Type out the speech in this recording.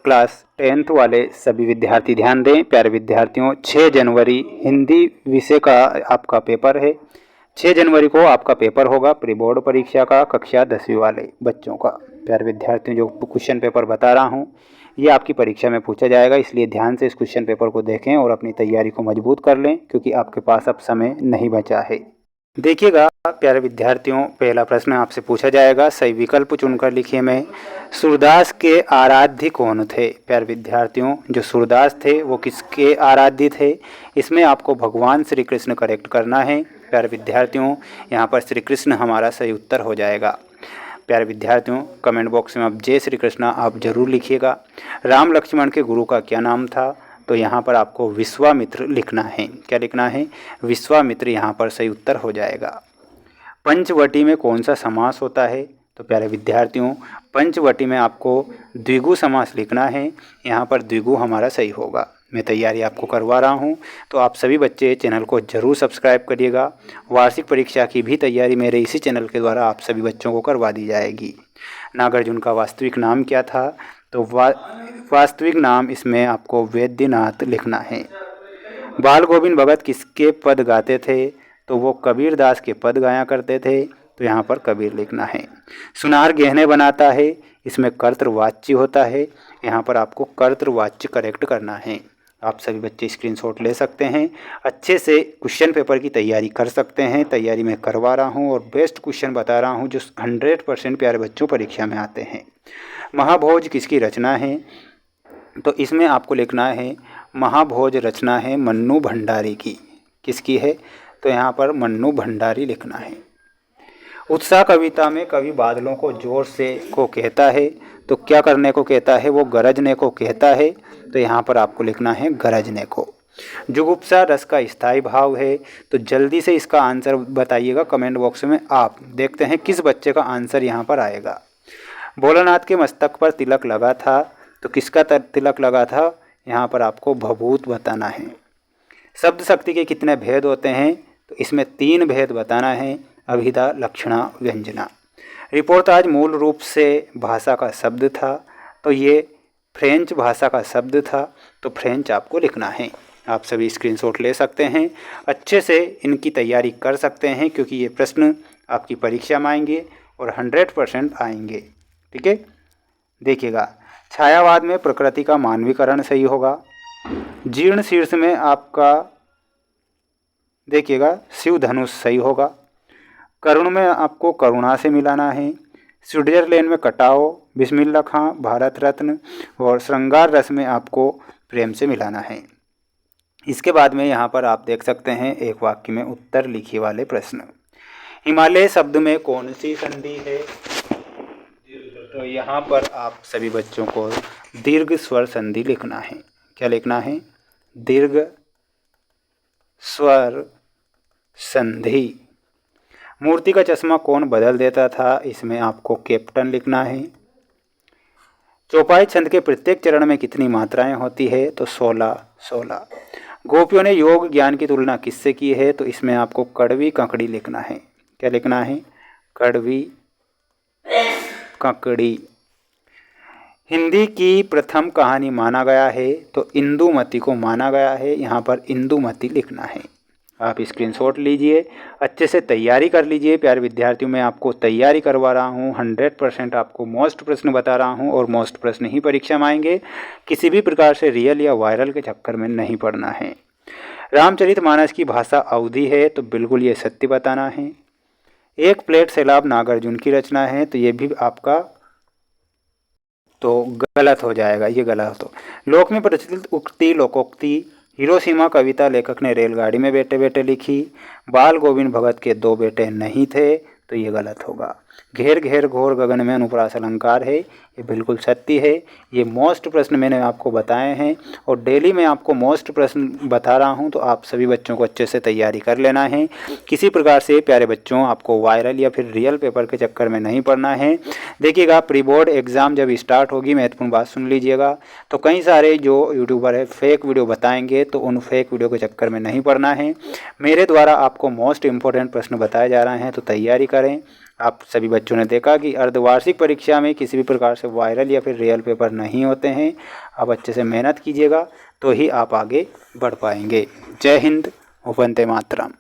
Class 10th वाले सभी विद्यार्थी ध्यान दें। प्यारे विद्यार्थियों, 6 जनवरी हिंदी विषय का आपका पेपर है। 6 जनवरी को आपका पेपर होगा प्री बोर्ड परीक्षा का, कक्षा 10वीं वाले बच्चों का। प्यारे विद्यार्थियों, जो क्वेश्चन पेपर बता रहा हूँ ये आपकी परीक्षा में पूछा जाएगा, इसलिए ध्यान से इस क्वेश्चन पेपर को देखें और अपनी तैयारी को मजबूत कर लें, क्योंकि आपके पास अब समय नहीं बचा है। देखिएगा प्यारे विद्यार्थियों, पहला प्रश्न आपसे पूछा जाएगा, सही विकल्प चुनकर लिखिए। में सूरदास के आराध्य कौन थे? प्यारे विद्यार्थियों, जो सूरदास थे वो किसके आराध्य थे? इसमें आपको भगवान श्री कृष्ण करेक्ट करना है। प्यारे विद्यार्थियों, यहाँ पर श्री कृष्ण हमारा सही उत्तर हो जाएगा। प्यारे विद्यार्थियों, कमेंट बॉक्स में आप जय श्री कृष्ण आप जरूर लिखिएगा। राम लक्ष्मण के गुरु का क्या नाम था? तो यहाँ पर आपको विश्वामित्र लिखना है। क्या लिखना है? विश्वामित्र यहाँ पर सही उत्तर हो जाएगा। पंचवटी में कौन सा समास होता है? तो प्यारे विद्यार्थियों, पंचवटी में आपको द्विगु समास लिखना है। यहाँ पर द्विगु हमारा सही होगा। मैं तैयारी आपको करवा रहा हूँ, तो आप सभी बच्चे चैनल को ज़रूर सब्सक्राइब करिएगा। वार्षिक परीक्षा की भी तैयारी मेरे इसी चैनल के द्वारा आप सभी बच्चों को करवा दी जाएगी। नागार्जुन का वास्तविक नाम क्या था? तो वास्तविक नाम इसमें आपको वैद्यनाथ लिखना है। बाल गोविंद भगत किसके पद गाते थे? तो वो कबीर दास के पद गाया करते थे, तो यहाँ पर कबीर लिखना है। सुनार गहने बनाता है, इसमें कर्तृवाच्य होता है, यहाँ पर आपको कर्तृवाच्य करेक्ट करना है। आप सभी बच्चे स्क्रीनशॉट ले सकते हैं, अच्छे से क्वेश्चन पेपर की तैयारी कर सकते हैं। तैयारी मैं करवा रहा हूँ और बेस्ट क्वेश्चन बता रहा हूँ जो 100% प्यारे बच्चों परीक्षा में आते हैं। महाभोज किसकी रचना है? तो इसमें आपको लिखना है महाभोज रचना है मन्नू भंडारी की। किसकी है? तो यहाँ पर मन्नू भंडारी लिखना है। उत्साह कविता में कवि बादलों को जोर से को कहता है, तो क्या करने को कहता है? वो गरजने को कहता है, तो यहाँ पर आपको लिखना है गरजने को। जुगुप्सा रस का स्थायी भाव है, तो जल्दी से इसका आंसर बताइएगा कमेंट बॉक्स में। आप देखते हैं किस बच्चे का आंसर यहाँ पर आएगा। भोलानाथ के मस्तक पर तिलक लगा था, तो किसका तिलक लगा था? यहाँ पर आपको भभूत बताना है। शब्द शक्ति के कितने भेद होते हैं? तो इसमें 3 भेद बताना है, अभिधा, लक्षणा, व्यंजना। रिपोर्टाज मूल रूप से भाषा का शब्द था, तो ये फ्रेंच भाषा का शब्द था, तो फ्रेंच आपको लिखना है। आप सभी स्क्रीनशॉट ले सकते हैं, अच्छे से इनकी तैयारी कर सकते हैं, क्योंकि ये प्रश्न आपकी परीक्षा में आएंगे और 100% आएंगे। ठीक है, देखिएगा। छायावाद में प्रकृति का मानवीकरण सही होगा। जीर्ण शीर्ष में आपका देखिएगा शिव धनुष सही होगा। करुण में आपको करुणा से मिलाना है। स्विट्जरलैंड में कटाओ, बिस्मिल्लाह खां, भारत रत्न और श्रृंगार रस में आपको प्रेम से मिलाना है। इसके बाद में यहाँ पर आप देख सकते हैं एक वाक्य में उत्तर लिखिए वाले प्रश्न। हिमालय शब्द में कौन सी संधि है? तो यहाँ पर आप सभी बच्चों को दीर्घ स्वर संधि लिखना है। क्या लिखना है? दीर्घ स्वर संधि। मूर्ति का चश्मा कौन बदल देता था? इसमें आपको कैप्टन लिखना है। चौपाई छंद के प्रत्येक चरण में कितनी मात्राएं होती है? तो 16। गोपियों ने योग ज्ञान की तुलना किससे की है? तो इसमें आपको कड़वी ककड़ी लिखना है। क्या लिखना है? कड़वी ककड़ी। हिंदी की प्रथम कहानी माना गया है, तो इंदुमती को माना गया है, यहाँ पर इंदुमती लिखना है। आप स्क्रीनशॉट लीजिए, अच्छे से तैयारी कर लीजिए। प्यारे विद्यार्थियों, मैं आपको तैयारी करवा रहा हूँ, 100% आपको मोस्ट प्रश्न बता रहा हूँ और मोस्ट प्रश्न ही परीक्षा में आएंगे। किसी भी प्रकार से रियल या वायरल के चक्कर में नहीं पड़ना है। रामचरितमानस की भाषा अवधी है, तो बिल्कुल ये सत्य बताना है। एक प्लेट सैलाब नागार्जुन की रचना है, तो ये भी आपका तो गलत हो जाएगा, ये गलत हो। लोक में प्रचलित उक्ति लोकोक्ति हिरोशिमा कविता लेखक ने रेलगाड़ी में बैठे बैठे लिखी। बाल गोविंद भगत के 2 बेटे नहीं थे, तो ये गलत होगा। घेर घेर घोर गगन में अनुप्रास अलंकार है, ये बिल्कुल सत्य है। ये मोस्ट प्रश्न मैंने आपको बताए हैं और डेली मैं आपको मोस्ट प्रश्न बता रहा हूं, तो आप सभी बच्चों को अच्छे से तैयारी कर लेना है। किसी प्रकार से प्यारे बच्चों आपको वायरल या फिर रियल पेपर के चक्कर में नहीं पड़ना है। देखिएगा, प्री बोर्ड एग्ज़ाम जब स्टार्ट होगी, महत्वपूर्ण बात सुन लीजिएगा, तो कई सारे जो यूट्यूबर है फेक वीडियो बताएंगे, तो उन फेक वीडियो के चक्कर में नहीं पड़ना है। मेरे द्वारा आपको मोस्ट इम्पोर्टेंट प्रश्न बताए जा रहे हैं, तो तैयारी करें आप सभी बच्चों ने देखा कि अर्धवार्षिक परीक्षा में किसी भी प्रकार से वायरल या फिर रियल पेपर नहीं होते हैं। आप अच्छे से मेहनत कीजिएगा तो ही आप आगे बढ़ पाएंगे। जय हिंद, वंदे मातरम।